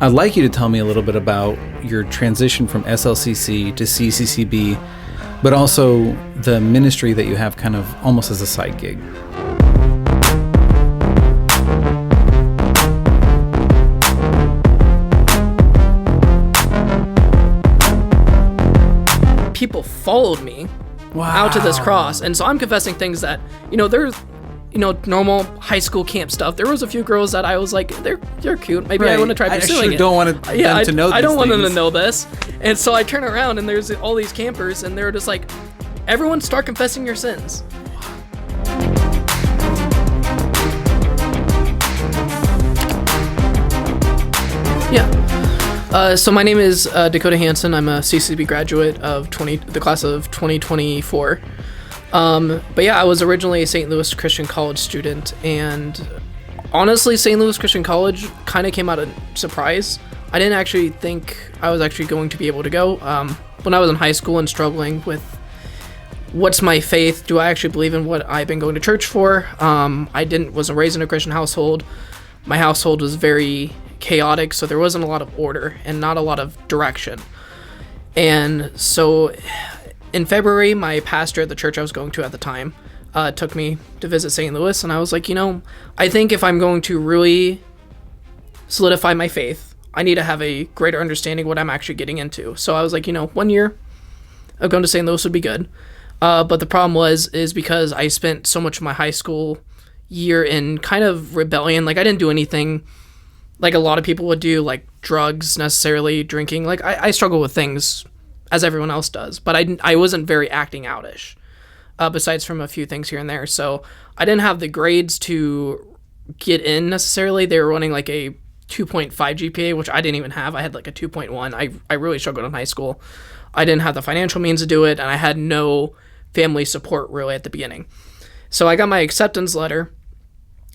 I'd like you to tell me a little bit about your transition from SLCC to CCCB, but also the ministry that you have kind of almost as a side gig. People followed me out to this cross, and so I'm confessing things that, there's, normal high school camp stuff. There was a few girls that I was like, they're cute. Maybe I want to try pursuing it. I sure don't want them to know these I don't want them to things. know this. And so I turn around, and there's all these campers, and they're just like, everyone start confessing your sins. Yeah. So my name is Dakota Hansen. I'm a CCB graduate of the class of 2024. But yeah, I was originally a St. Louis Christian College student, and honestly, St. Louis Christian College kind of came out of surprise. I didn't actually think I was actually going to be able to go. When I was in high school and struggling with what's my faith, do I actually believe in what I've been going to church for? Wasn't raised in a Christian household. My household was very chaotic, so there wasn't a lot of order and not a lot of direction. And so in February, my pastor at the church I was going to at the time took me to visit St. Louis, and I was like, I think if I'm going to really solidify my faith, I need to have a greater understanding of what I'm actually getting into. So I was like, 1 year of going to St. Louis would be good. But the problem is because I spent so much of my high school year in kind of rebellion. Like, I didn't do anything like a lot of people would do, like drugs necessarily, drinking. Like, I struggle with things as everyone else does, but I wasn't very acting outish, besides from a few things here and there. So I didn't have the grades to get in necessarily. They were running like a 2.5 GPA, which I didn't even have. I had like a 2.1. I really struggled in high school. I didn't have the financial means to do it, and I had no family support really at the beginning. So I got my acceptance letter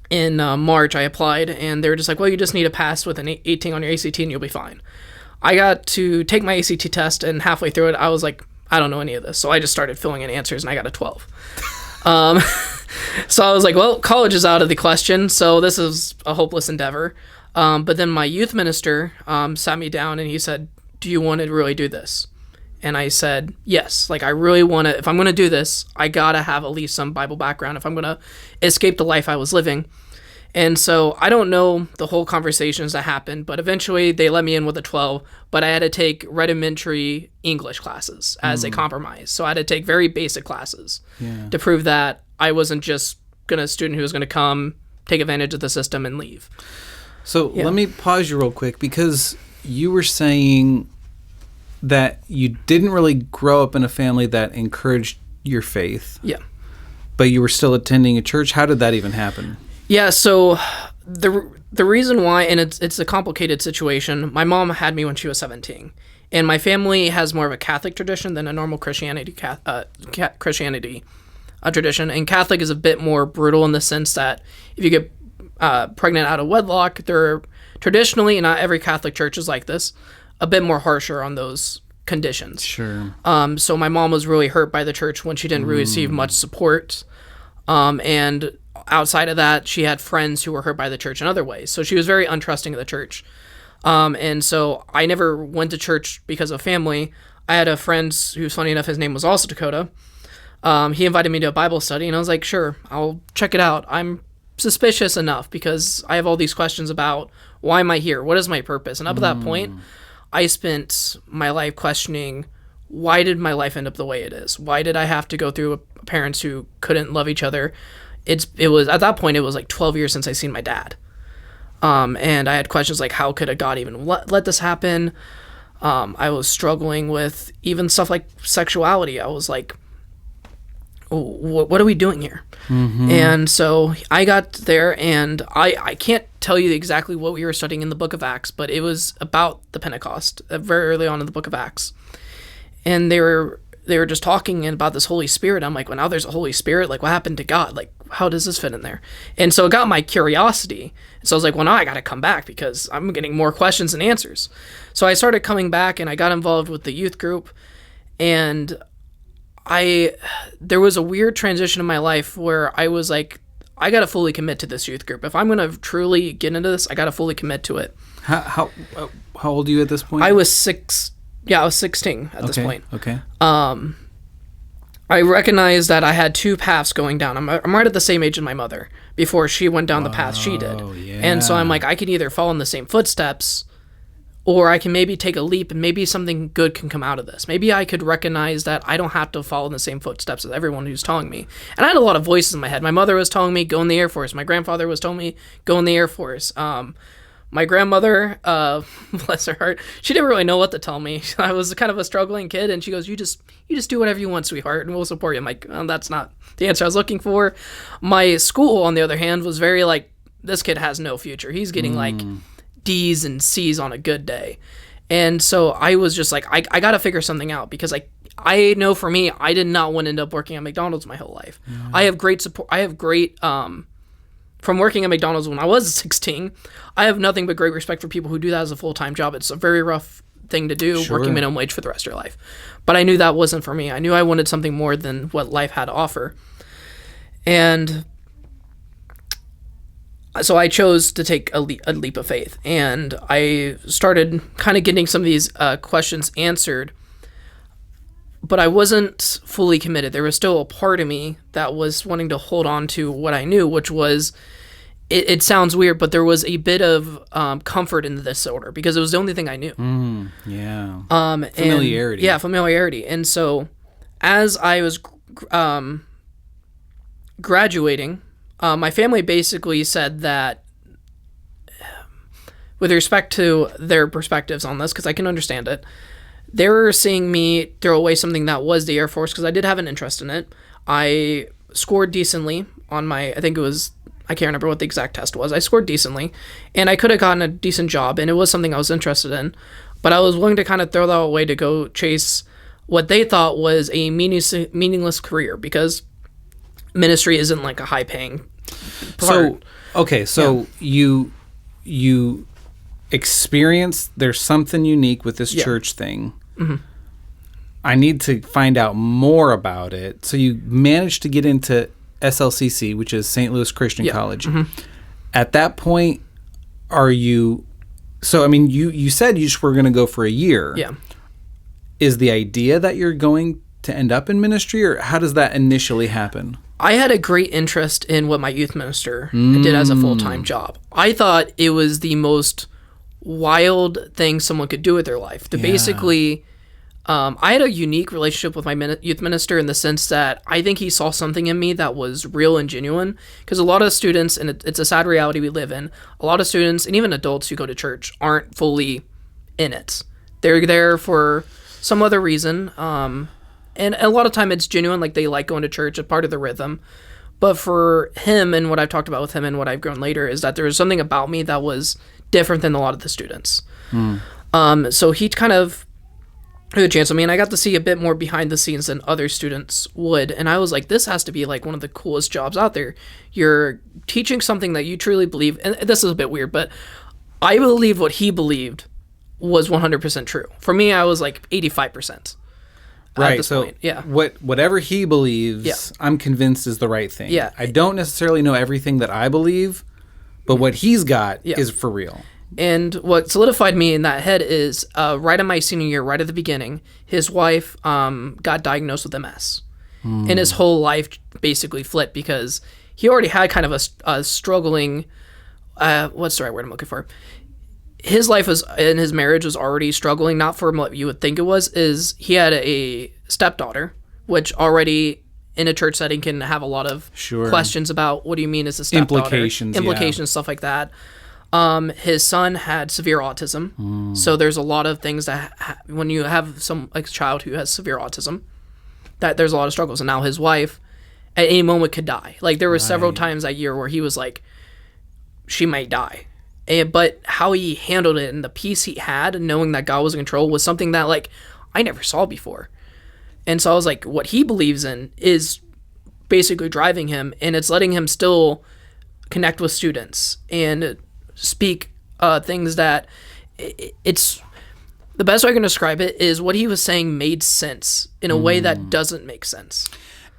in March. I applied, and they were just like, well, you just need to pass with an 18 on your ACT and you'll be fine. I got to take my ACT test, and halfway through it, I was like, I don't know any of this. So I just started filling in answers, and I got a 12. So I was like, well, college is out of the question, so this is a hopeless endeavor. But then my youth minister sat me down, and he said, do you want to really do this? And I said, yes. Like, I really want to, if I'm going to do this, I got to have at least some Bible background if I'm going to escape the life I was living. And so I don't know the whole conversations that happened, but eventually they let me in with a 12, but I had to take rudimentary English classes as a compromise. So I had to take very basic classes to prove that I wasn't just a student who was going to come, take advantage of the system, and leave. So let me pause you real quick, because you were saying that you didn't really grow up in a family that encouraged your faith. Yeah. But you were still attending a church. How did that even happen? Yeah, so the reason why, and it's a complicated situation, my mom had me when she was 17, and my family has more of a Catholic tradition than a normal Christianity tradition, and Catholic is a bit more brutal in the sense that if you get pregnant out of wedlock, they're traditionally, and not every Catholic church is like this, a bit more harsher on those conditions. Sure. So my mom was really hurt by the church when she didn't receive much support, and outside of that, she had friends who were hurt by the church in other ways. So she was very untrusting of the church. And so I never went to church because of family. I had a friend who's funny enough, his name was also Dakota. He invited me to a Bible study, and I was like, sure, I'll check it out. I'm suspicious enough because I have all these questions about why am I here? What is my purpose? And up to that point, I spent my life questioning, why did my life end up the way it is? Why did I have to go through parents who couldn't love each other? It was at that point, it was like 12 years since I seen my dad. And I had questions like, how could a God even let this happen? I was struggling with even stuff like sexuality. I was like, what are we doing here? Mm-hmm. And so I got there, and I can't tell you exactly what we were studying in the book of Acts, but it was about the Pentecost, very early on in the book of Acts. And they were just talking about this Holy Spirit. I'm like, well, now there's a Holy Spirit. Like, what happened to God? Like, how does this fit in there? And so it got my curiosity. So I was like, well, now I got to come back because I'm getting more questions than answers. So I started coming back, and I got involved with the youth group. And there was a weird transition in my life where I was like, I got to fully commit to this youth group. If I'm going to truly get into this, I got to fully commit to it. How old are you at this point? I was 16 at this point. Okay. I recognized that I had two paths going down. I'm right at the same age as my mother before she went down the path she did. Yeah. And so I'm like, I can either follow in the same footsteps, or I can maybe take a leap and maybe something good can come out of this. Maybe I could recognize that I don't have to follow in the same footsteps as everyone who's telling me. And I had a lot of voices in my head. My mother was telling me, go in the Air Force. My grandfather was telling me, go in the Air Force. My grandmother, bless her heart, she didn't really know what to tell me. I was kind of a struggling kid, and she goes, you just do whatever you want, sweetheart, and we'll support you. I'm like, that's not the answer I was looking for. My school, on the other hand, was very like, this kid has no future. He's getting like D's and C's on a good day. And so I was just like, I got to figure something out, because I know for me, I did not want to end up working at McDonald's my whole life. I have great support. I have great, from working at McDonald's when I was 16, I have nothing but great respect for people who do that as a full-time job. It's a very rough thing to do, working minimum wage for the rest of your life. But I knew that wasn't for me. I knew I wanted something more than what life had to offer. And so I chose to take a leap of faith. And I started kind of getting some of these questions answered. But I wasn't fully committed. There was still a part of me that was wanting to hold on to what I knew, which was, it sounds weird, but there was a bit of comfort in this order, because it was the only thing I knew. Familiarity. Familiarity. And so as I was graduating, my family basically said that, with respect to their perspectives on this, because I can understand it, they were seeing me throw away something that was the Air Force, because I did have an interest in it. I scored decently on my, I can't remember what the exact test was. I scored decently, and I could have gotten a decent job, and it was something I was interested in. But I was willing to kind of throw that away to go chase what they thought was a meaningless career, because ministry isn't like a high-paying part. So you experienced there's something unique with this church thing. Mm-hmm. I need to find out more about it. So you managed to get into SLCC, which is St. Louis Christian College. Mm-hmm. At that point, you said you just were going to go for a year. Yeah. Is the idea that you're going to end up in ministry, or how does that initially happen? I had a great interest in what my youth minister did as a full-time job. I thought it was the most wild thing someone could do with their life. Basically, I had a unique relationship with my youth minister in the sense that I think he saw something in me that was real and genuine, because a lot of students, and it's a sad reality we live in, a lot of students and even adults who go to church aren't fully in it. They're there for some other reason, and a lot of time it's genuine, like they like going to church, it's part of the rhythm. But for him, and what I've talked about with him and what I've grown later, is that there was something about me that was different than a lot of the students. So he kind of took a chance on me, and I got to see a bit more behind the scenes than other students would. And I was like, this has to be like one of the coolest jobs out there. You're teaching something that you truly believe, and this is a bit weird, but I believe what he believed was 100% true. For me, I was like 85%. Right. So whatever he believes, I'm convinced is the right thing. Yeah. I don't necessarily know everything that I believe, but what he's got is for real. And what solidified me in that head is right in my senior year, right at the beginning, his wife got diagnosed with MS. And his whole life basically flipped, because he already had kind of a struggling, what's the right word I'm looking for? His life was, and his marriage was already struggling, not for what you would think it was, is he had a stepdaughter, which already in a church setting can have a lot of questions about what do you mean as a stepdaughter. Implications, stuff like that. His son had severe autism. So there's a lot of things that when you have a child who has severe autism, that there's a lot of struggles. And now his wife at any moment could die. Like there were several times that year where he was like, she might die. But how he handled it and the peace he had, knowing that God was in control, was something that like I never saw before. And so I was like, what he believes in is basically driving him, and it's letting him still connect with students and speak things that it's the best way I can describe it is what he was saying made sense in a way that doesn't make sense.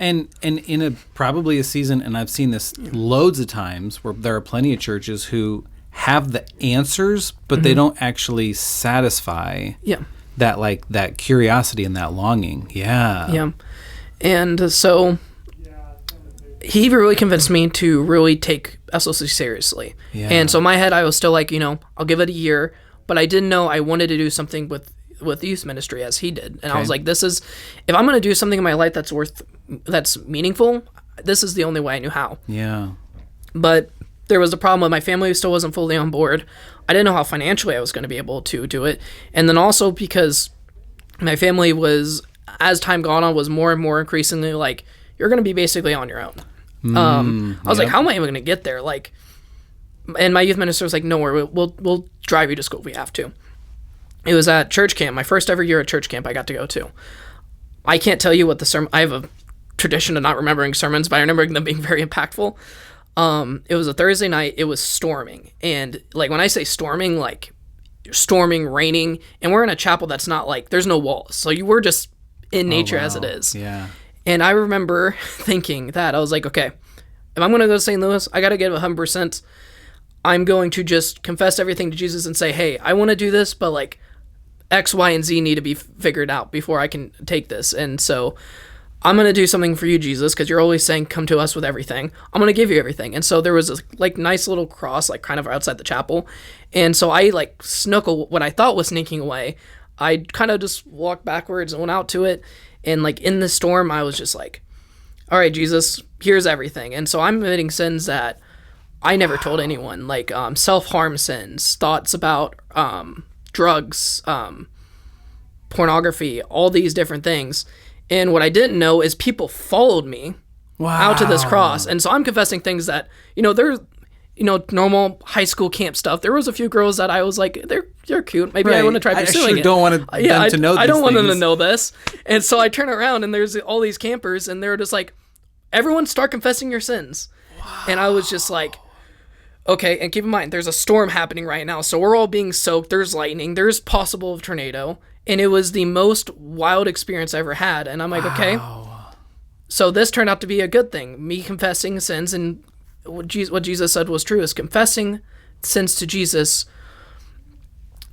And in probably a season, and I've seen this loads of times, where there are plenty of churches who have the answers, but they don't actually satisfy that curiosity and that longing. Yeah. And so he really convinced me to really take SLC seriously. Yeah. And so in my head, I was still like, I'll give it a year, but I didn't know I wanted to do something with youth ministry as he did. And I was like, if I'm going to do something in my life that's meaningful, this is the only way I knew how. Yeah. But there was a problem with my family still wasn't fully on board. I didn't know how financially I was going to be able to do it. And then also because my family was, as time gone on, was more and more increasingly like, you're going to be basically on your own. I was like, how am I even going to get there? Like, and my youth minister was like, no worry, we'll drive you to school if we have to. It was at church camp, my first ever year at church camp I got to go to. I can't tell you what the sermon, I have a tradition of not remembering sermons, but I remember them being very impactful. It was a Thursday night, it was storming. And like, when I say storming, like storming, raining, and we're in a chapel that's not like, there's no walls. So you were just in nature as it is. Yeah. And I remember thinking that, I was like, okay, if I'm going to go to St. Louis, I got to give 100%. I'm going to just confess everything to Jesus and say, hey, I want to do this, but like X, Y, and Z need to be figured out before I can take this. And so I'm going to do something for you, Jesus, because you're always saying, come to us with everything. I'm going to give you everything. And so there was a like nice little cross, like kind of outside the chapel. And so I like snuck what I thought was sneaking away. I kind of just walked backwards and went out to it. And like in the storm, I was just like, all right, Jesus, here's everything. And so I'm admitting sins that I never told anyone, like self-harm sins, thoughts about drugs, pornography, all these different things. And what I didn't know is people followed me out to this cross. And so I'm confessing things that, there's, normal high school camp stuff. There was a few girls that I was like, they're cute. Maybe I want to try pursuing it. I sure don't want them to know this. I don't want them to know this. And so I turn around and there's all these campers and they're just like, everyone start confessing your sins. Wow. And I was just like, okay. And keep in mind, there's a storm happening right now. So we're all being soaked. There's lightning. There's possible of tornado. And it was the most wild experience I ever had. And I'm like, okay. So this turned out to be a good thing. Me confessing sins, and what Jesus said was true, is confessing sins to Jesus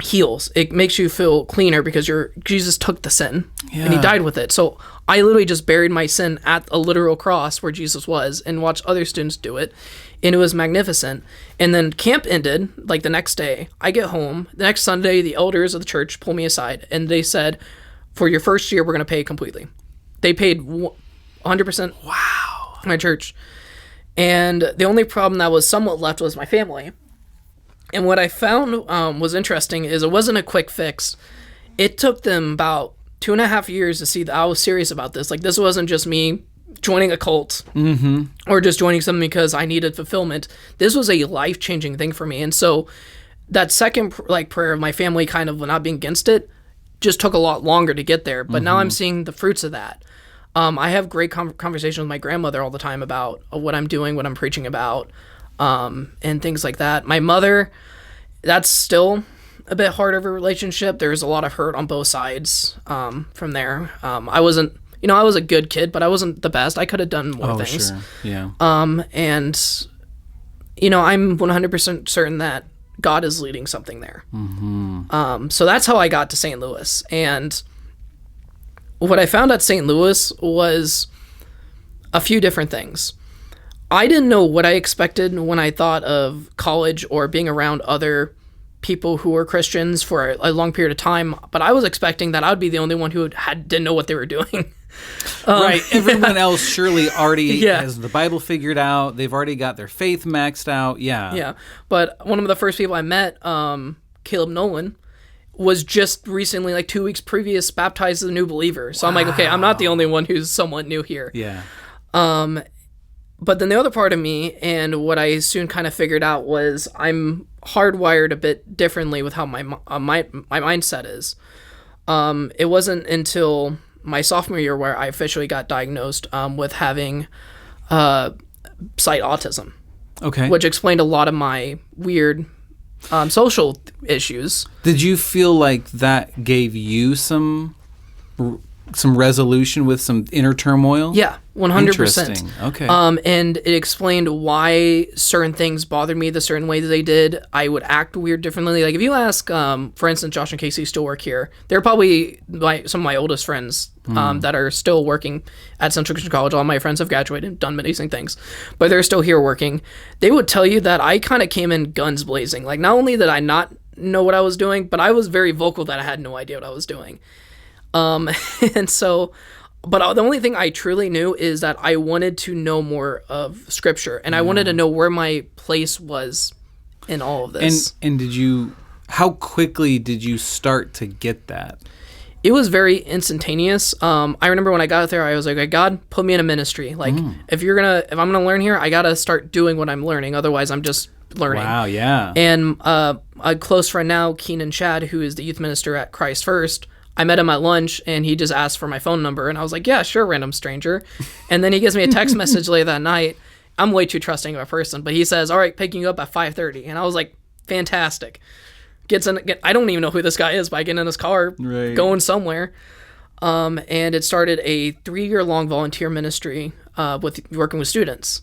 heals. It makes you feel cleaner because Jesus took the sin and he died with it. So I literally just buried my sin at a literal cross where Jesus was and watched other students do it. And it was magnificent. And then camp ended, like the next day. I get home. The next Sunday, the elders of the church pull me aside and they said, for your first year, we're going to pay completely. They paid 100%. Wow. My church. And the only problem that was somewhat left was my family. And what I found was interesting is it wasn't a quick fix. It took them about 2.5 years to see that I was serious about this. Like, this wasn't just me joining a cult or just joining something because I needed fulfillment. This was a life-changing thing for me. And so that second prayer of my family kind of not being against it just took a lot longer to get there. But now I'm seeing the fruits of that. I have great conversations with my grandmother all the time about what I'm doing, what I'm preaching about, and things like that. My mother, that's still a bit hard of a relationship. There's a lot of hurt on both sides from there. I wasn't, I was a good kid, but I wasn't the best. I could have done more things. Sure. Yeah. And, I'm 100% certain that God is leading something there. So that's how I got to St. Louis. And what I found at St. Louis was a few different things. I didn't know what I expected when I thought of college or being around other people who were Christians for a long period of time, but I was expecting that I would be the only one who didn't know what they were doing. Right. Everyone else surely already has the Bible figured out. They've already got their faith maxed out. Yeah. Yeah. But one of the first people I met, Caleb Nolan, was just recently, like 2 weeks previous, baptized as a new believer. So I'm like, okay, I'm not the only one who's somewhat new here. Yeah. But then the other part of me, and what I soon kind of figured out, was I'm hardwired a bit differently with how my mindset is. It wasn't until my sophomore year where I officially got diagnosed with having slight autism. Okay. Which explained a lot of my weird social issues. Did you feel like that gave you some some resolution with some inner turmoil? Yeah, 100%. Interesting. Okay. And it explained why certain things bothered me the certain way that they did. I would act weird differently. Like if you ask, for instance, Josh and Casey still work here. They're probably some of my oldest friends that are still working at Central Christian College. All my friends have graduated, done amazing things, but they're still here working. They would tell you that I kind of came in guns blazing. Like not only did I not know what I was doing, but I was very vocal that I had no idea what I was doing. And so, but the only thing I truly knew is that I wanted to know more of Scripture, and I wanted to know where my place was in all of this. And how quickly did you start to get that? It was very instantaneous. I remember when I got there, I was like, God, put me in a ministry. Like, if I'm gonna learn here, I gotta start doing what I'm learning. Otherwise, I'm just learning. Wow, yeah. And a close friend now, Keenan Chad, who is the youth minister at Christ First, I met him at lunch, and he just asked for my phone number, and I was like, yeah, sure, random stranger. And then he gives me a text message later that night. I'm way too trusting of a person, but he says, all right, picking you up at 5:30. And I was like, fantastic. I don't even know who this guy is, but I get in his car, going somewhere. And it started a 3-year-long volunteer ministry with working with students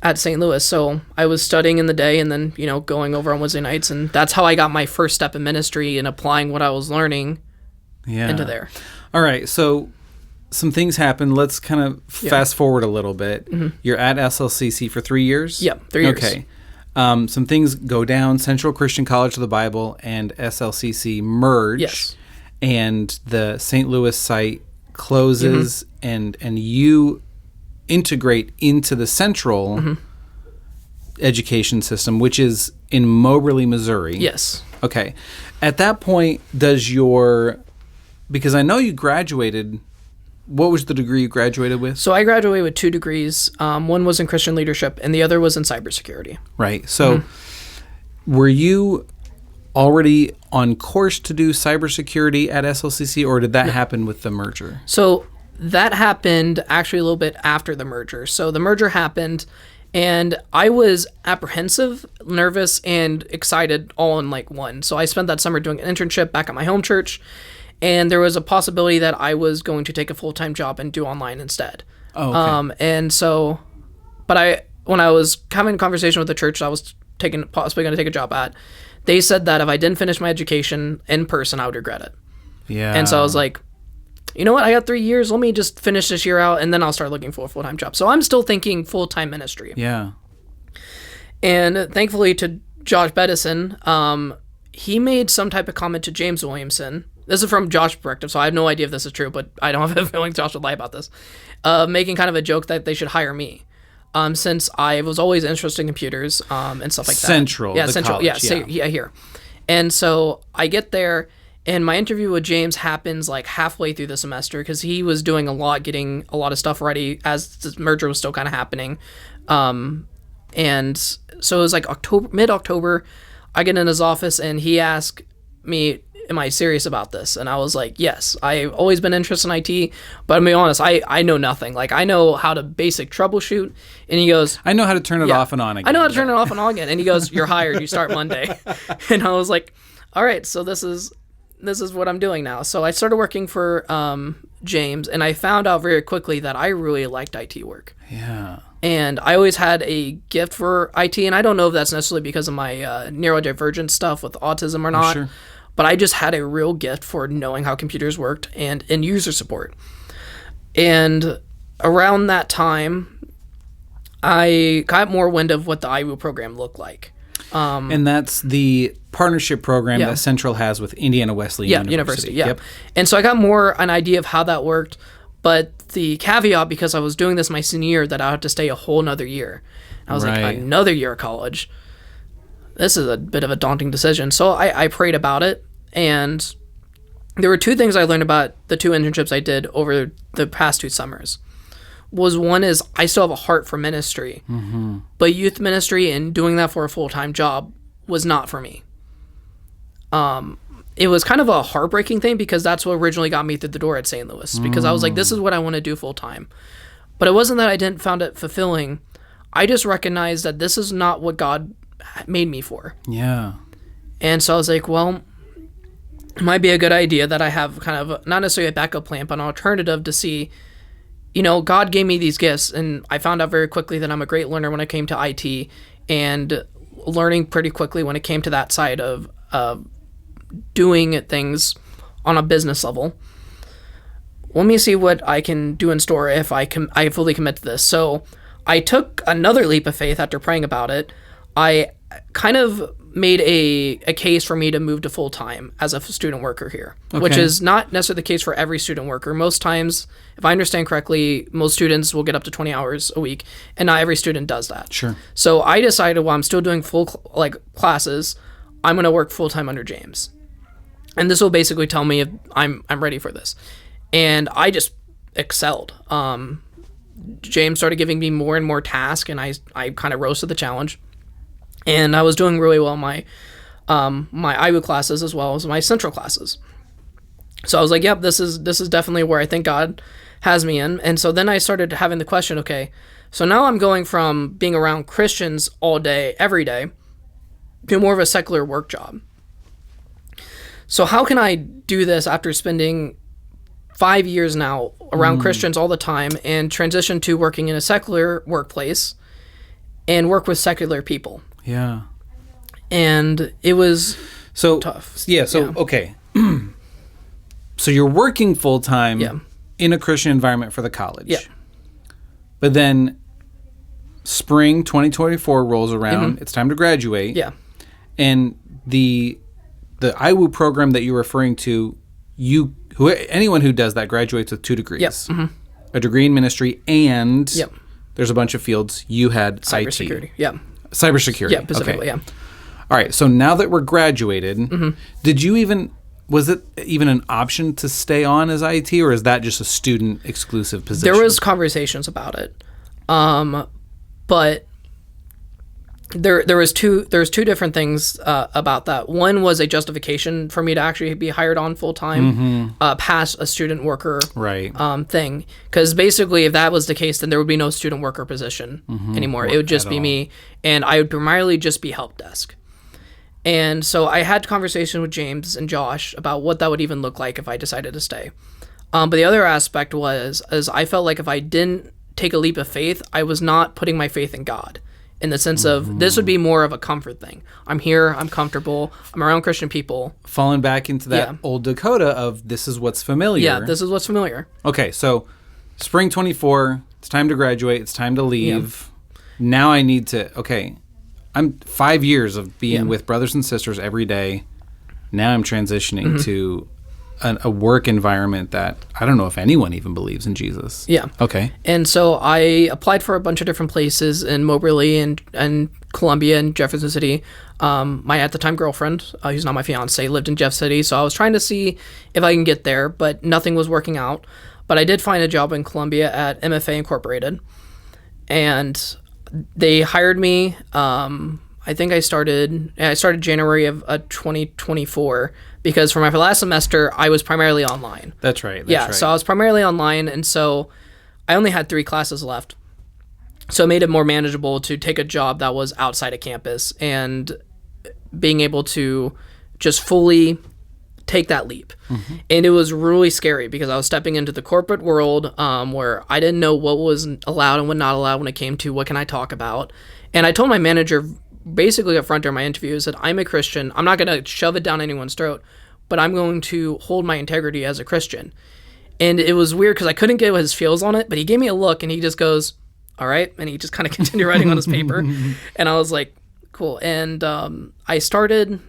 at St. Louis. So I was studying in the day and then, going over on Wednesday nights. And that's how I got my first step in ministry and applying what I was learning into there. All right. So some things happen. Let's kind of fast forward a little bit. Mm-hmm. You're at SLCC for 3 years? Yep, 3 years. Okay. Some things go down. Central Christian College of the Bible and SLCC merge. Yes. And the St. Louis site closes, and you integrate into the central education system, which is in Moberly, Missouri. Yes. Okay. At that point, because I know you graduated, what was the degree you graduated with? So I graduated with 2 degrees. One was in Christian leadership, and the other was in cybersecurity. Right. So were you already on course to do cybersecurity at SLCC, or did that happen with the merger? So that happened actually a little bit after the merger. So the merger happened, and I was apprehensive, nervous, and excited all in like one. So I spent that summer doing an internship back at my home church, and there was a possibility that I was going to take a full-time job and do online instead. Oh, okay. And so, but when I was having a conversation with the church I was possibly going to take a job at, they said that if I didn't finish my education in person, I would regret it. Yeah. And so I was like, you know what? I got 3 years. Let me just finish this year out, and then I'll start looking for a full-time job. So I'm still thinking full-time ministry. Yeah. And thankfully to Josh Beddison, he made some type of comment to James Williamson. This is from Josh's perspective, so I have no idea if this is true, but I don't have a feeling Josh would lie about this. Making kind of a joke that they should hire me, since I was always interested in computers and stuff like that. Central. College, here. And so I get there, and my interview with James happens like halfway through the semester because he was doing getting a lot of stuff ready as the merger was still kind of happening. And so it was like mid-October, I get in his office, and he asked me, am I serious about this? And I was like, yes, I've always been interested in IT, but to be honest, I know nothing. Like, I know how to basic troubleshoot. And he goes, I know how to turn it off and on again. I know how to turn it off and on again. And he goes, you're hired. You start Monday. And I was like, all right, so this is what I'm doing now. So I started working for James, and I found out very quickly that I really liked IT work. Yeah. And I always had a gift for IT, and I don't know if that's necessarily because of my neurodivergent stuff with autism or not. Sure. But I just had a real gift for knowing how computers worked and user support. And around that time, I got more wind of what the IWU program looked like. And that's the partnership program that Central has with Indiana Wesleyan University. Yep. And so I got more an idea of how that worked. But the caveat, because I was doing this my senior year, that I had to stay a whole nother year. I was like, another year of college? This is a bit of a daunting decision. So I prayed about it, and there were 2 things I learned about the 2 internships I did over the past 2 summers. One is I still have a heart for ministry, but youth ministry and doing that for a full-time job was not for me. It was kind of a heartbreaking thing because that's what originally got me through the door at St. Louis, because I was like, this is what I want to do full-time. But it wasn't that I didn't find it fulfilling. I just recognized that this is not what God made me for. Yeah. And so I was like, well, it might be a good idea that I have kind of not necessarily a backup plan, but an alternative to see, God gave me these gifts, and I found out very quickly that I'm a great learner when it came to IT, and learning pretty quickly when it came to that side of doing things on a business level. Let me see what I can do in store if I fully commit to this. So I took another leap of faith after praying about it. I kind of made a case for me to move to full-time as a student worker here, which is not necessarily the case for every student worker. Most times, if I understand correctly, most students will get up to 20 hours a week, and not every student does that. Sure. So I decided while I'm still doing full classes, I'm going to work full-time under James. And this will basically tell me if I'm ready for this. And I just excelled. James started giving me more and more tasks, and I kind of rose to the challenge. And I was doing really well in my IWU classes as well as my Central classes. So I was like, yep, this is definitely where I think God has me in. And so then I started having the question, okay, so now I'm going from being around Christians all day, every day, to more of a secular work job. So how can I do this after spending 5 years now around Christians all the time and transition to working in a secular workplace and work with secular people? Yeah. And it was tough. Yeah. So, okay. So you're working full time in a Christian environment for the college. Yeah. But then spring 2024 rolls around. It's time to graduate. Yeah. And the IWU program that you're referring to, anyone who does that graduates with 2 degrees. Yep. A degree in ministry, and there's a bunch of fields. You had cybersecurity. IT. Cybersecurity. Yeah, specifically, okay. All right, so now that we're graduated, was it even an option to stay on as IT, or is that just a student exclusive position? There was conversations about it. But there's two different things about that. One was a justification for me to actually be hired on full time, past a student worker thing. Because basically, if that was the case, then there would be no student worker position anymore. It would just be me, and I would primarily just be help desk. And so I had conversation with James and Josh about what that would even look like if I decided to stay. But the other aspect was I felt like if I didn't take a leap of faith, I was not putting my faith in God. In the sense of this would be more of a comfort thing. I'm here, I'm comfortable, I'm around Christian people. Falling back into that old Dakota of this is what's familiar. Yeah, this is what's familiar. Okay, so spring 24, it's time to graduate, it's time to leave. Now I need to, I'm 5 years of being with brothers and sisters every day. Now I'm transitioning to a work environment that I don't know if anyone even believes in Jesus. Yeah. Okay. And so I applied for a bunch of different places in Moberly and Columbia and Jefferson City. My at the time girlfriend, who's not my fiance, lived in Jeff City, so I was trying to see if I can get there, but nothing was working out. But I did find a job in Columbia at MFA Incorporated, and they hired me. I think I started January of 2024 because for my last semester I was primarily online. That's right. So I was primarily online, and so I only had 3 classes left. So it made it more manageable to take a job that was outside of campus and being able to just fully take that leap. And it was really scary because I was stepping into the corporate world where I didn't know what was allowed and what not allowed when it came to what can I talk about. And I told my manager basically up front during my interview that I'm a Christian. I'm not going to shove it down anyone's throat, but I'm going to hold my integrity as a Christian. And it was weird because I couldn't get his feels on it, but he gave me a look and he just goes, all right. And he just kind of continued writing on his paper. And I was like, cool. And I started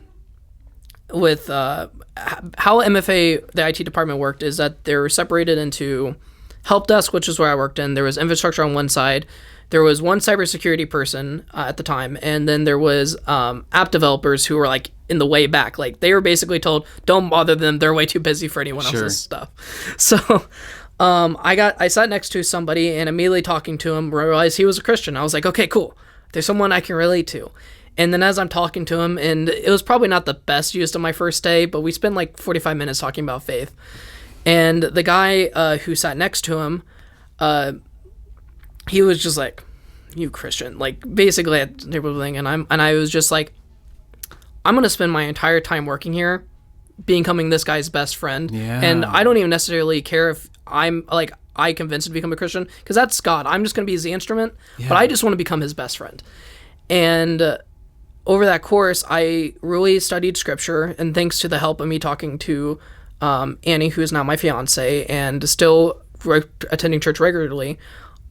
with how MFA, the IT department worked is that they're separated into help desk, which is where I worked in. There was infrastructure on one side. There was one cybersecurity person at the time, and then there was app developers who were like in the way back. Like they were basically told, "Don't bother them; they're way too busy for anyone else's stuff." So I sat next to somebody, and immediately talking to him, realized he was a Christian. I was like, "Okay, cool. There's someone I can relate to." And then as I'm talking to him, and it was probably not the best use of my first day, but we spent like 45 minutes talking about faith. And the guy who sat next to him, he was just like, "You Christian," like basically at everything, and I was just like, I'm gonna spend my entire time working here, becoming this guy's best friend. Yeah. And I don't even necessarily care if I'm like I convinced him to become a Christian, because that's God. I'm just going to be the instrument, but I just want to become his best friend. And over that course, I really studied scripture, and thanks to the help of me talking to Annie, who is now my fiance, and still attending church regularly,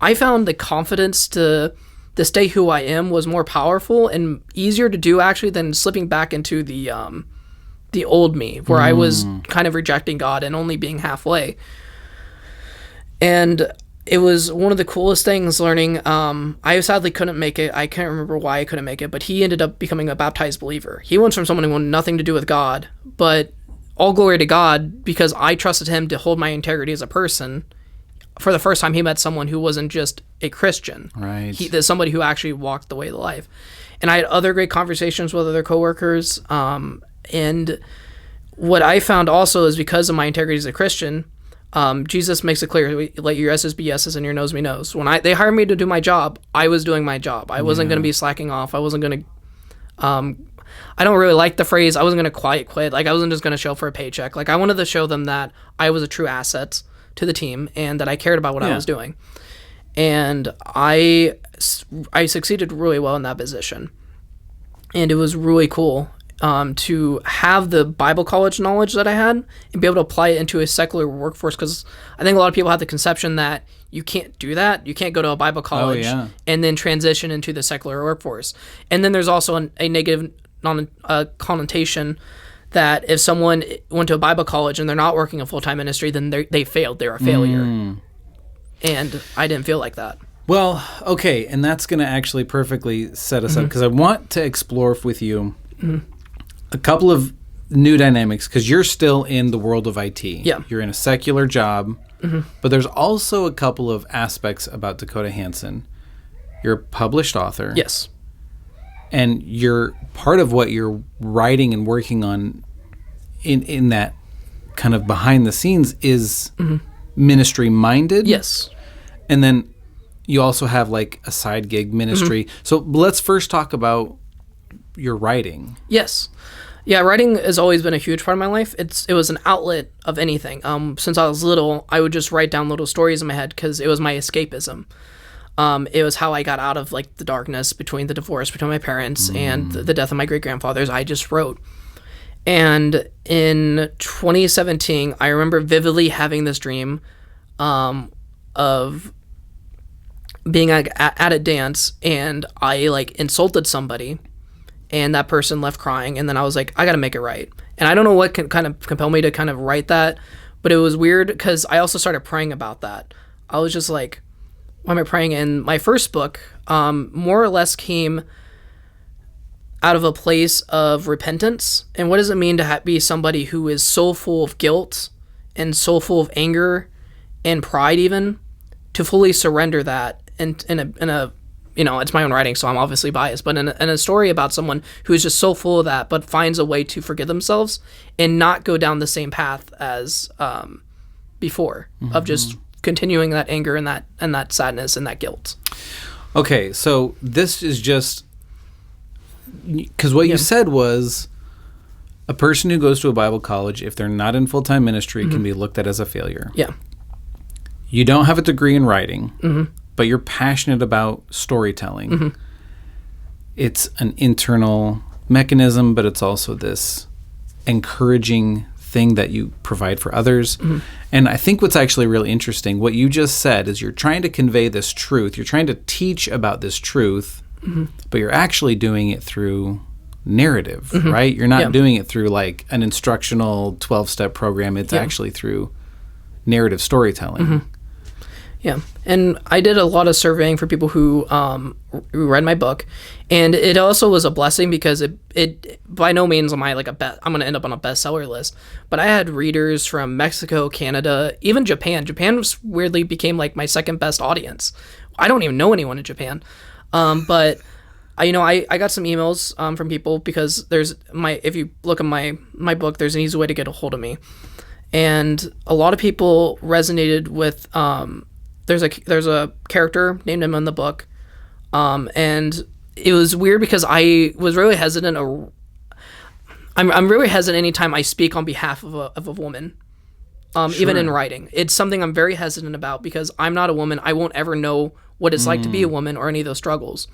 I found the confidence to stay who I am was more powerful and easier to do actually than slipping back into the old me, where I was kind of rejecting God and only being halfway. And it was one of the coolest things learning. I sadly couldn't make it. I can't remember why I couldn't make it, but he ended up becoming a baptized believer. He went from someone who wanted nothing to do with God, but all glory to God, because I trusted him to hold my integrity as a person. For the first time, he met someone who wasn't just a Christian. Right. There's somebody who actually walked the way of life. And I had other great conversations with other coworkers. And what I found also is, because of my integrity as a Christian, Jesus makes it clear, let your yeses be yeses and your noes be noes. When they hired me to do my job, I was doing my job. I wasn't going to be slacking off. I wasn't going to, I don't really like the phrase, I wasn't going to quiet quit. Like, I wasn't just going to show up for a paycheck. Like, I wanted to show them that I was a true asset to the team and that I cared about what I was doing. And I succeeded really well in that position. And it was really cool to have the Bible college knowledge that I had and be able to apply it into a secular workforce, because I think a lot of people have the conception that you can't do that. You can't go to a Bible college and then transition into the secular workforce. And then there's also a negative connotation that if someone went to a Bible college and they're not working a full-time ministry, then they failed. They're a failure. And I didn't feel like that. Well, okay, and that's going to actually perfectly set us up, because I want to explore with you a couple of new dynamics, because you're still in the world of IT. Yeah. You're in a secular job, but there's also a couple of aspects about Dakota Hansen. You're a published author. Yes. And you're part of what you're writing and working on in that kind of behind the scenes is ministry minded. Yes. And then you also have like a side gig ministry. So let's first talk about your writing. Yes. Yeah, writing has always been a huge part of my life. It was an outlet of anything. Since I was little, I would just write down little stories in my head because it was my escapism. It was how I got out of like the darkness between the divorce between my parents and the death of my great-grandfathers. I just wrote. And in 2017, I remember vividly having this dream of being at a dance, and I like insulted somebody, and that person left crying, and then I was like, I gotta make it right. And I don't know what can kind of compel me to kind of write that, but it was weird because I also started praying about that. I was just like, why am I praying? And my first book more or less came out of a place of repentance. And what does it mean to be somebody who is so full of guilt and so full of anger and pride, even to fully surrender that in a you know, it's my own writing, so I'm obviously biased, but in a story about someone who is just so full of that, but finds a way to forgive themselves and not go down the same path as before, of just continuing that anger and that sadness and that guilt. Okay, so this is just because what you said was a person who goes to a Bible college, if they're not in full-time ministry, can be looked at as a failure. Yeah. You don't have a degree in writing, but you're passionate about storytelling. It's an internal mechanism, but it's also this encouraging thing that you provide for others. And I think what's actually really interesting, what you just said, is you're trying to convey this truth. You're trying to teach about this truth, but you're actually doing it through narrative, right? You're not doing it through like an instructional 12-step program. It's actually through narrative storytelling. Yeah, and I did a lot of surveying for people who read my book, and it also was a blessing because it by no means am I like I'm going to end up on a bestseller list, but I had readers from Mexico, Canada, even Japan. Japan weirdly became like my second best audience. I don't even know anyone in Japan, but I got some emails from people because if you look at my book, there's an easy way to get a hold of me, and a lot of people resonated with. There's a character named him in the book, and it was weird because I was really hesitant. I'm really hesitant anytime I speak on behalf of a woman. Even in writing, it's something I'm very hesitant about because I'm not a woman. I won't ever know what it's like to be a woman or any of those struggles.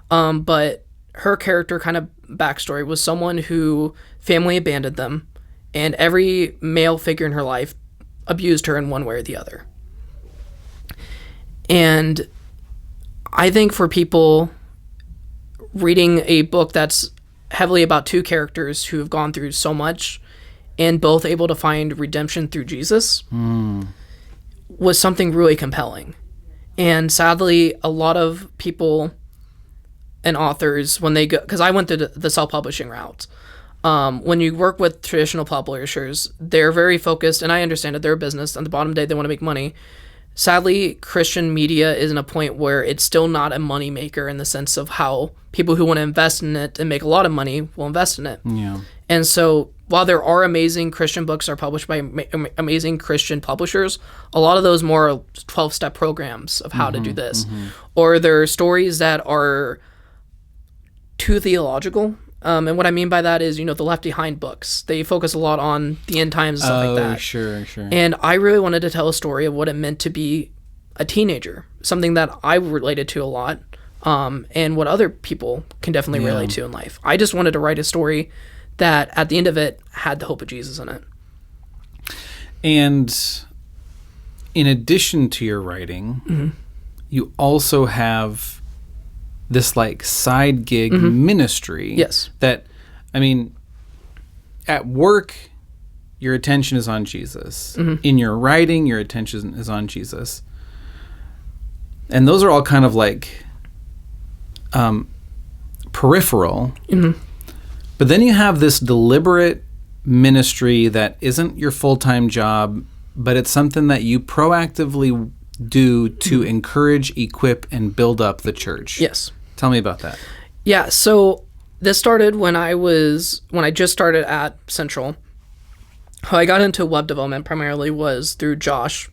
But her character kind of backstory was someone who family abandoned them, and every male figure in her life abused her in one way or the other. And I think for people reading a book that's heavily about two characters who have gone through so much and both able to find redemption through Jesus was something really compelling. And sadly, a lot of people and authors, when they go, because I went through the self-publishing route, when you work with traditional publishers, they're very focused, and I understand that they're a business. On the bottom of the day, they want to make money. Sadly, Christian media is in a point where it's still not a money maker in the sense of how people who want to invest in it and make a lot of money will invest in it. Yeah. And so while there are amazing Christian books are published by amazing Christian publishers, a lot of those more 12-step programs of how to do this. Or there are stories that are too theological. And what I mean by that is, the Left Behind books. They focus a lot on the end times and stuff like that. Sure. And I really wanted to tell a story of what it meant to be a teenager, something that I related to a lot, and what other people can definitely relate to in life. I just wanted to write a story that at the end of it had the hope of Jesus in it. And in addition to your writing, you also have this like side gig ministry. Yes. That, I mean, at work, your attention is on Jesus. In your writing, your attention is on Jesus. And those are all kind of like peripheral. But then you have this deliberate ministry that isn't your full-time job, but it's something that you proactively do to encourage, equip, and build up the church. Yes. Tell me about that. Yeah, so this started when I just started at Central. How I got into web development primarily was through Josh.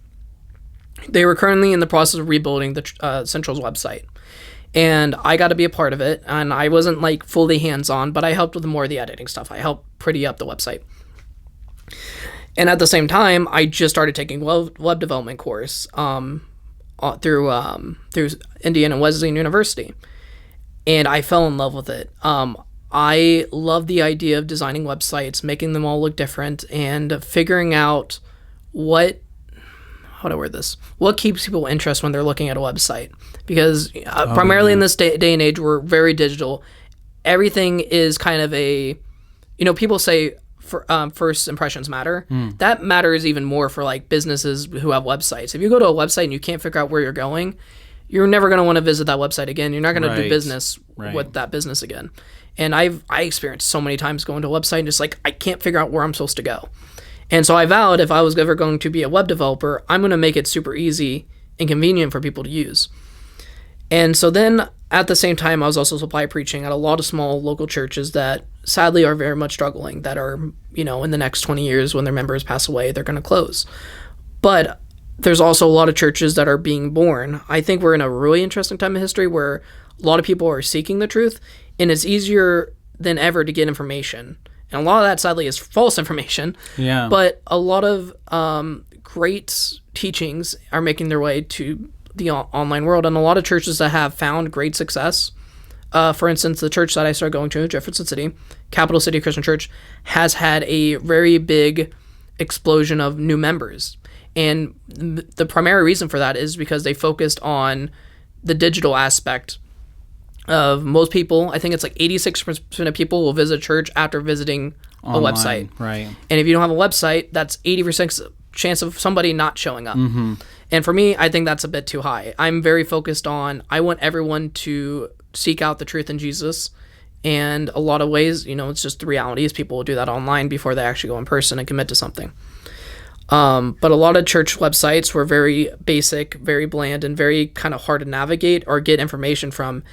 They were currently in the process of rebuilding the Central's website. And I got to be a part of it, and I wasn't like fully hands-on, but I helped with more of the editing stuff. I helped pretty up the website. And at the same time, I just started taking web development course through Indiana Wesleyan University, and I fell in love with it. I love the idea of designing websites, making them all look different, and figuring out how do I word this? What keeps people interest when they're looking at a website? Because primarily in this day and age, we're very digital. Everything is kind of people say first impressions matter. That matters even more for like businesses who have websites. If you go to a website and you can't figure out where you're going, you're never going to want to visit that website again. You're not going to do business with that business again. And I experienced so many times going to a website and just like, I can't figure out where I'm supposed to go. And so I vowed if I was ever going to be a web developer, I'm going to make it super easy and convenient for people to use. And so then at the same time, I was also supply preaching at a lot of small local churches that sadly are very much struggling, that are, in the next 20 years when their members pass away, they're going to close. But there's also a lot of churches that are being born. I think we're in a really interesting time in history where a lot of people are seeking the truth, and it's easier than ever to get information. And a lot of that, sadly, is false information. Yeah. But a lot of great teachings are making their way to the online world. And a lot of churches that have found great success, for instance, the church that I started going to in Jefferson City, Capital City Christian Church, has had a very big explosion of new members. And the primary reason for that is because they focused on the digital aspect of most people. I think it's like 86% of people will visit church after visiting online, a website. Right. And if you don't have a website, that's 80% chance of somebody not showing up. And for me, I think that's a bit too high. I'm very focused on, I want everyone to seek out the truth in Jesus. And a lot of ways, it's just the reality is people will do that online before they actually go in person and commit to something. But a lot of church websites were very basic, very bland, and very kind of hard to navigate or get information from.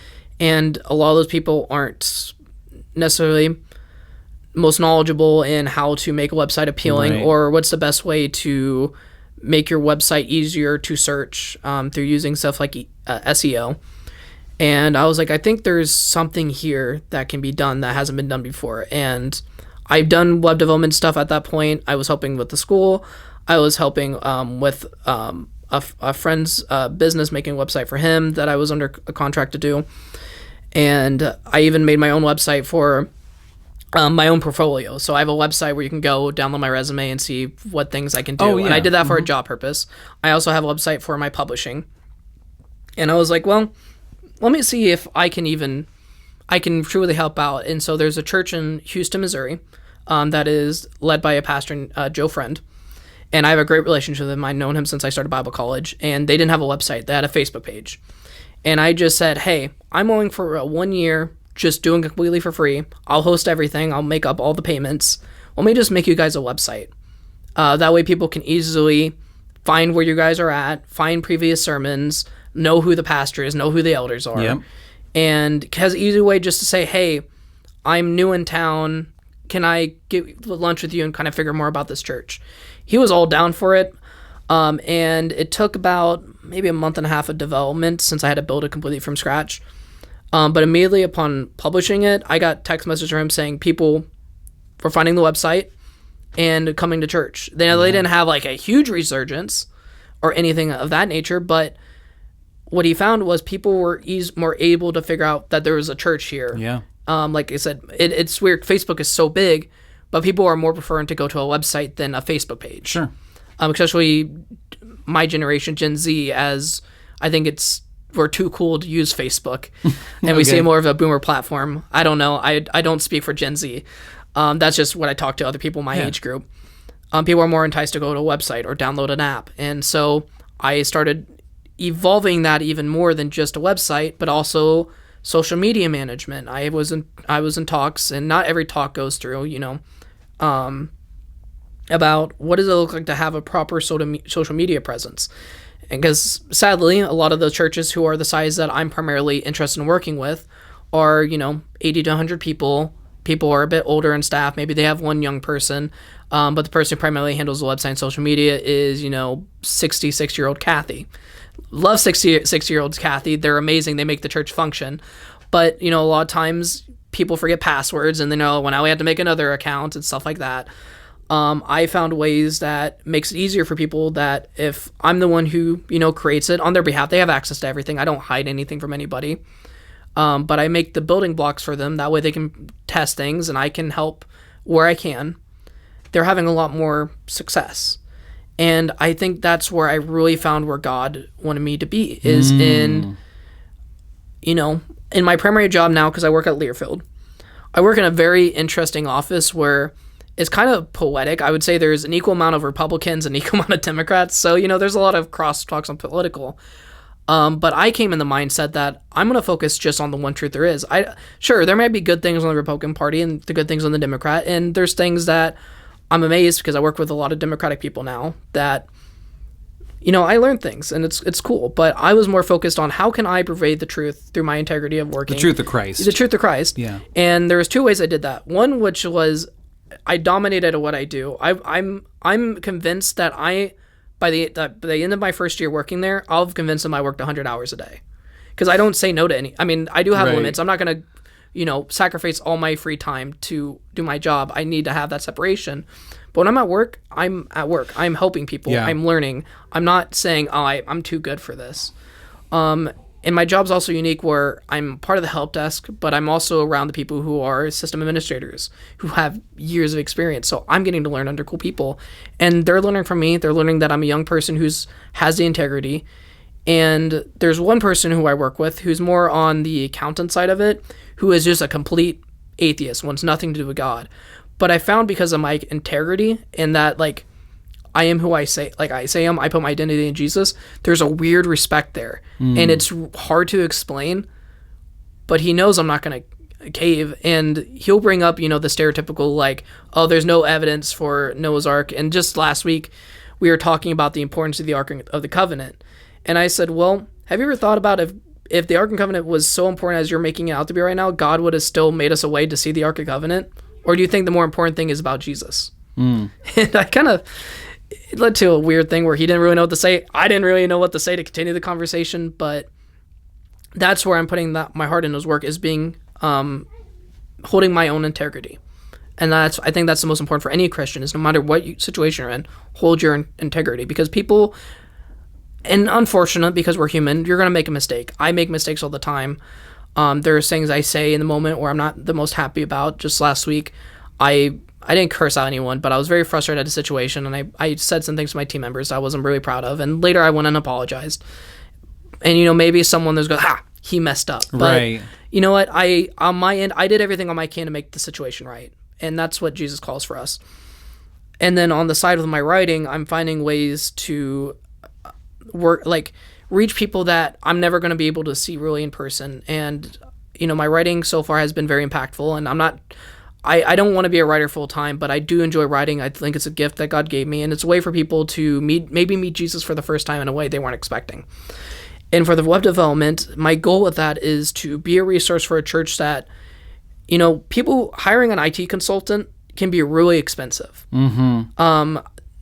And a lot of those people aren't necessarily most knowledgeable in how to make a website appealing or what's the best way to make your website easier to search through using stuff like SEO. And I was like, I think there's something here that can be done that hasn't been done before. And I've done web development stuff at that point. I was helping with the school. I was helping with a friend's business, making a website for him that I was under a contract to do. And I even made my own website for my own portfolio. So I have a website where you can go download my resume and see what things I can do. And I did that for a job purpose. I also have a website for my publishing. And I was like, well, let me see if I can truly help out. And so there's a church in Houston, Missouri, that is led by a pastor, Joe Friend. And I have a great relationship with him. I've known him since I started Bible college. And they didn't have a website. They had a Facebook page. And I just said, hey, I'm willing for 1 year, just doing completely for free. I'll host everything. I'll make up all the payments. Let me just make you guys a website. That way people can easily find where you guys are at, find previous sermons, know who the pastor is, know who the elders are. Yep. And it has an easy way just to say, hey, I'm new in town. Can I get lunch with you and kind of figure more about this church? He was all down for it. And it took about maybe a month and a half of development since I had to build it completely from scratch. But immediately upon publishing it, I got text messages from him saying people were finding the website and coming to church. They didn't have like a huge resurgence or anything of that nature, but what he found was people were more able to figure out that there was a church here. Yeah. Like I said, it's weird. Facebook is so big, but people are more preferring to go to a website than a Facebook page. Sure. Especially my generation, Gen Z, as I think we're too cool to use Facebook, and we see more of a boomer platform. I don't know. I don't speak for Gen Z. That's just what I talk to other people in my age group. People are more enticed to go to a website or download an app, and so I started evolving that even more than just a website, but also social media management. I was in talks, and not every talk goes through, about what does it look like to have a proper social media presence. And because sadly, a lot of the churches who are the size that I'm primarily interested in working with are, 80 to 100 people. People are a bit older in staff. Maybe they have one young person, but the person who primarily handles the website and social media is, 66-year-old Kathy. Love 66-year-olds Kathy. They're amazing. They make the church function. But, a lot of times people forget passwords, and well, now we have to make another account and stuff like that. I found ways that makes it easier for people that if I'm the one who, creates it on their behalf, they have access to everything. I don't hide anything from anybody. But I make the building blocks for them. That way they can test things and I can help where I can. They're having a lot more success. And I think that's where I really found where God wanted me to be is in my primary job now, because I work at Learfield. I work in a very interesting office where it's kind of poetic. I would say there's an equal amount of Republicans and equal amount of Democrats. So, there's a lot of crosstalks on political. But I came in the mindset that I'm going to focus just on the one truth there is. Sure, there might be good things on the Republican Party and the good things on the Democrat. And there's things that I'm amazed, because I work with a lot of Democratic people now, that, I learned things and it's cool. But I was more focused on how can I pervade the truth through my integrity of working. The truth of Christ. The truth of Christ. Yeah. And there was two ways I did that. One, which was I dominated at what I do. I'm convinced that by the end of my first year working there, I'll have convinced them I worked 100 hours a day, because I don't say no to any. I mean, I do have limits. I'm not going to, sacrifice all my free time to do my job. I need to have that separation. But when I'm at work, I'm at work. I'm helping people. Yeah. I'm learning. I'm not saying, I'm too good for this. And my job's also unique where I'm part of the help desk, but I'm also around the people who are system administrators who have years of experience. So I'm getting to learn under cool people, and they're learning from me. They're learning that I'm a young person has the integrity. And there's one person who I work with who's more on the accountant side of it, who is just a complete atheist, wants nothing to do with God. But I found, because of my integrity and that, I am who I say I am, I put my identity in Jesus, there's a weird respect there. And it's hard to explain, but he knows I'm not going to cave, and he'll bring up, the stereotypical, there's no evidence for Noah's Ark. And just last week we were talking about the importance of the Ark of the Covenant. And I said, well, have you ever thought about if the Ark of the Covenant was so important as you're making it out to be right now, God would have still made us a way to see the Ark of the Covenant? Or do you think the more important thing is about Jesus? And it led to a weird thing where he didn't really know what to say. I didn't really know what to say to continue the conversation, but that's where I'm putting my heart in his work, is being holding my own integrity. And I think that's the most important for any Christian, is no matter what situation you're in, hold your integrity. Because people, and unfortunate, because we're human, you're going to make a mistake. I make mistakes all the time. There's things I say in the moment where I'm not the most happy about. Just last week, I didn't curse out anyone, but I was very frustrated at the situation, and I said some things to my team members I wasn't really proud of, and later I went and apologized. And, maybe someone there's going, he messed up. But right. You know what? On my end, I did everything on my can to make the situation right. And that's what Jesus calls for us. And then on the side of my writing, I'm finding ways to reach people that I'm never going to be able to see really in person. And, my writing so far has been very impactful, and I don't want to be a writer full time, but I do enjoy writing. I think it's a gift that God gave me, and it's a way for people to meet Jesus for the first time in a way they weren't expecting. And for the web development, my goal with that is to be a resource for a church that, people hiring an IT consultant can be really expensive. Mm-hmm.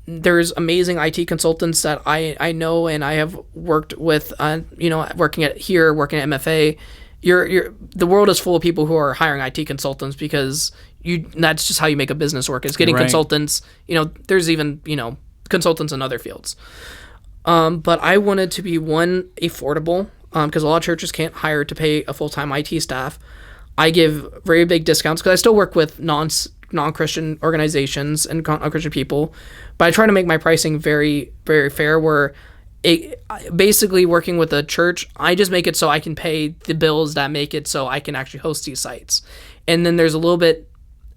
There's amazing IT consultants that I know and I have worked with, working at MFA. The world is full of people who are hiring IT consultants because that's just how you make a business work, is getting consultants. There's even, consultants in other fields. But I wanted to be, affordable, because a lot of churches can't hire to pay a full-time IT staff. I give very big discounts because I still work with non-Christian organizations and non-Christian people, but I try to make my pricing very, very fair, where basically working with a church, I just make it so I can pay the bills that make it so I can actually host these sites. And then there's a little bit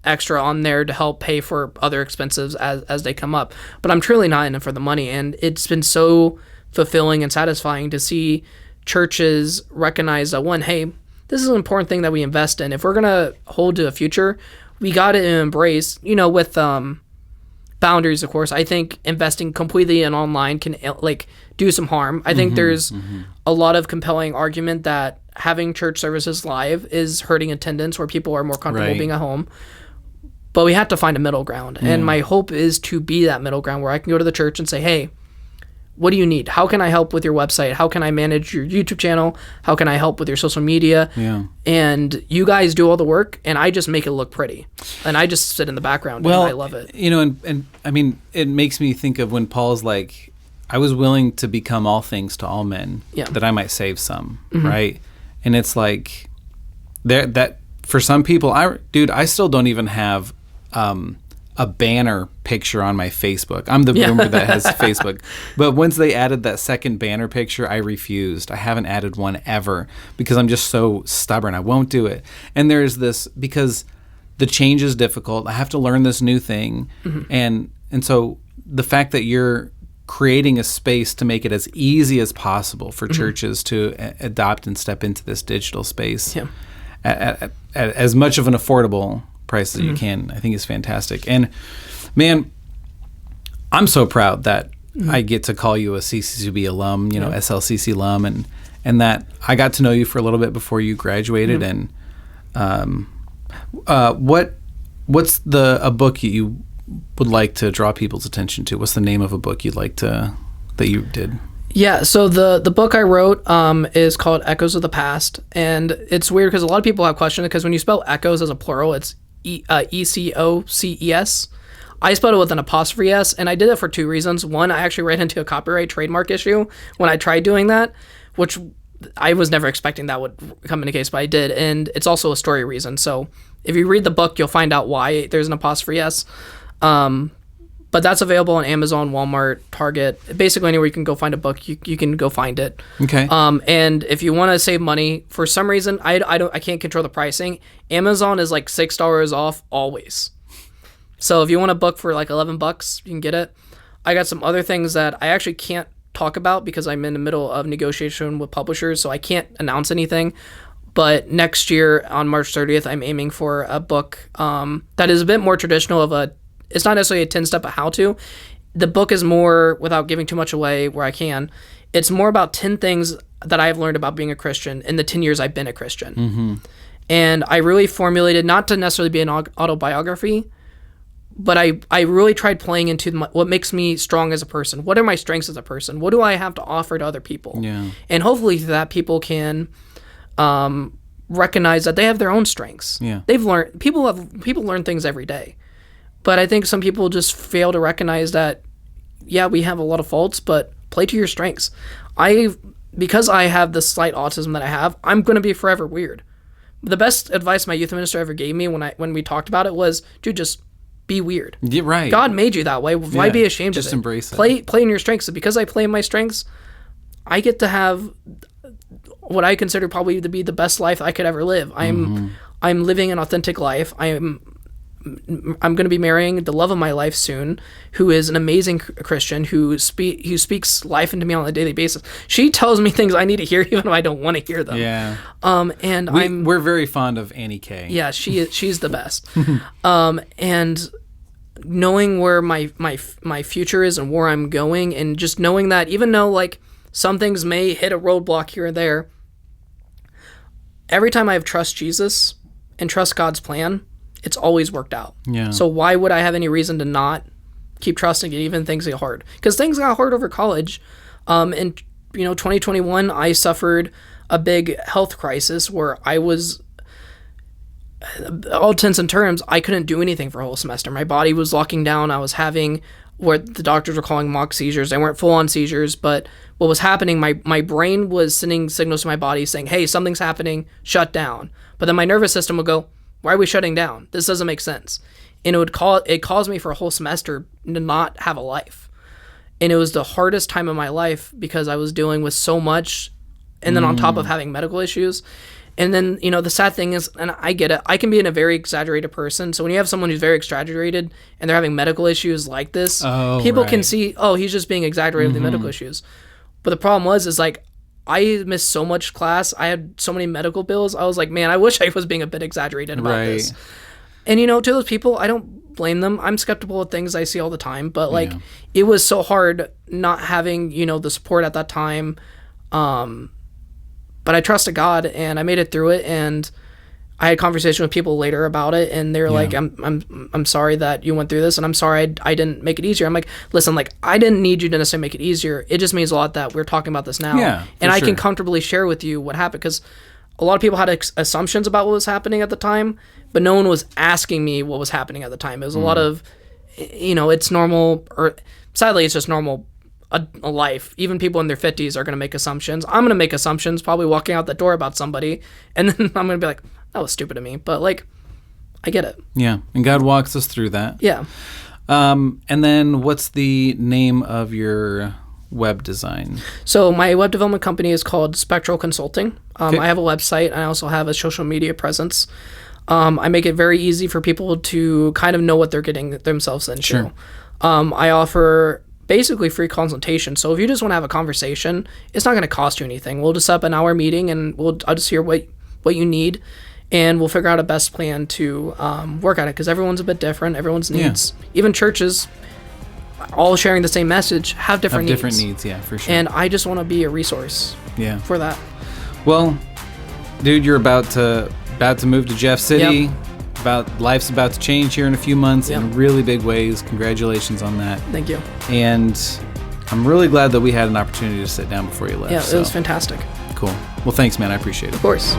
extra on there to help pay for other expenses as they come up. But I'm truly not in it for the money. And it's been so fulfilling and satisfying to see churches recognize that, one, hey, this is an important thing that we invest in. If we're going to hold to a future, we got to embrace, with boundaries, of course. I think investing completely in online can do some harm. I think there's a lot of compelling argument that having church services live is hurting attendance, where people are more comfortable being at home. But we have to find a middle ground. And my hope is to be that middle ground where I can go to the church and say, hey, what do you need? How can I help with your website? How can I manage your YouTube channel? How can I help with your social media? Yeah. And you guys do all the work, and I just make it look pretty. And I just sit in the background, and I love it. And I mean, it makes me think of when Paul's like, I was willing to become all things to all men, that I might save some, right? And it's like, that for some people, I still don't even have a banner picture on my Facebook. I'm the boomer that has Facebook. But once they added that second banner picture, I refused. I haven't added one ever because I'm just so stubborn. I won't do it. And there's this, because the change is difficult. I have to learn this new thing. And so the fact that you're creating a space to make it as easy as possible for churches to adopt and step into this digital space at as much of an affordable price as you can, I think is fantastic. And man, I'm so proud that I get to call you a CCCB alum, SLCC alum, and that I got to know you for a little bit before you graduated. And what's a book you would like to draw people's attention to? What's the name of a book you'd like that you did? Yeah, so the book I wrote is called Echoes of the Past, and it's weird because a lot of people have questioned it, because when you spell echoes as a plural, it's ECOCES. I spelled it with an apostrophe S, and I did it for two reasons. One, I actually ran into a copyright trademark issue when I tried doing that, which I was never expecting that would come into case, but I did, and it's also a story reason. So if you read the book, you'll find out why there's an apostrophe S. But that's available on Amazon, Walmart, Target, basically anywhere you can go find a book, you can go find it. Okay. And if you want to save money, for some reason, I can't control the pricing. Amazon is like $6 off always. So if you want a book for like $11, you can get it. I got some other things that I actually can't talk about because I'm in the middle of negotiation with publishers, so I can't announce anything. But next year on March 30th, I'm aiming for a book that is a bit more traditional it's not necessarily a 10-step of how to. The book is more, without giving too much away where I can, it's more about 10 things that I've learned about being a Christian in the 10 years I've been a Christian. And I really formulated, not to necessarily be an autobiography, but I really tried playing into what makes me strong as a person. What are my strengths as a person? What do I have to offer to other people? Yeah. And hopefully through that, people can recognize that they have their own strengths. Yeah. People learn things every day. But I think some people just fail to recognize that, yeah, we have a lot of faults, but play to your strengths. Because I have the slight autism that I have, I'm going to be forever weird. The best advice my youth minister ever gave me when we talked about it was, dude, just be weird. Yeah, right. God made you that way. Why be ashamed of it? Just embrace it. Play in your strengths. Because I play in my strengths, I get to have what I consider probably to be the best life I could ever live. I'm living an authentic life. I'm going to be marrying the love of my life soon, who is an amazing Christian who speaks life into me on a daily basis. She tells me things I need to hear even if I don't want to hear them. Yeah. And we're very fond of Annie K. Yeah, she's the best. And knowing where my future is and where I'm going, and just knowing that even though like some things may hit a roadblock here and there, every time I have trust Jesus and trust God's plan, it's always worked out. Yeah. So why would I have any reason to not keep trusting it even things get hard? Because things got hard over college. In 2021, I suffered a big health crisis where I was, all intents and terms, I couldn't do anything for a whole semester. My body was locking down. I was having what the doctors were calling mock seizures. They weren't full-on seizures, but what was happening, my brain was sending signals to my body saying, hey, something's happening, shut down. But then my nervous system would go, why are we shutting down? This doesn't make sense. And it caused me for a whole semester to not have a life. And it was the hardest time of my life because I was dealing with so much, and then on top of having medical issues. And then, the sad thing is, and I get it, I can be a very exaggerated person. So when you have someone who's very exaggerated and they're having medical issues like this, people can see, oh, he's just being exaggerated with the medical issues. But the problem is like, I missed so much class. I had so many medical bills. I was like, man, I wish I was being a bit exaggerated about this. And, to those people, I don't blame them. I'm skeptical of things I see all the time. But, it was so hard not having, the support at that time. But I trusted God, and I made it through it. And I had conversation with people later about it, and they're like, I'm sorry that you went through this, and I'm sorry I didn't make it easier. I'm like, listen, I didn't need you to necessarily make it easier. It just means a lot that we're talking about this now. Yeah, and I can comfortably share with you what happened, because a lot of people had assumptions about what was happening at the time, but no one was asking me what was happening at the time. It was a lot of, it's normal, or sadly, it's just normal a life. Even people in their 50s are going to make assumptions. I'm going to make assumptions probably walking out the door about somebody, and then I'm going to be like, that was stupid of me, but I get it. Yeah, and God walks us through that. Yeah. And then what's the name of your web design? So my web development company is called Spectral Consulting. Okay. I have a website. I also have a social media presence. I make it very easy for people to kind of know what they're getting themselves into. Sure. I offer basically free consultation. So if you just want to have a conversation, it's not going to cost you anything. We'll just set up an hour meeting, and I'll just hear what you need, and we'll figure out a best plan to work at it, because everyone's a bit different. Everyone's needs, even churches, all sharing the same message, have different needs. Yeah, for sure. And I just want to be a resource for that. Well, dude, you're about to move to Jeff City. Yep. Life's about to change here in a few months in really big ways. Congratulations on that. Thank you. And I'm really glad that we had an opportunity to sit down before you left. Yeah, it was fantastic. Cool. Well, thanks, man. I appreciate it. Of course.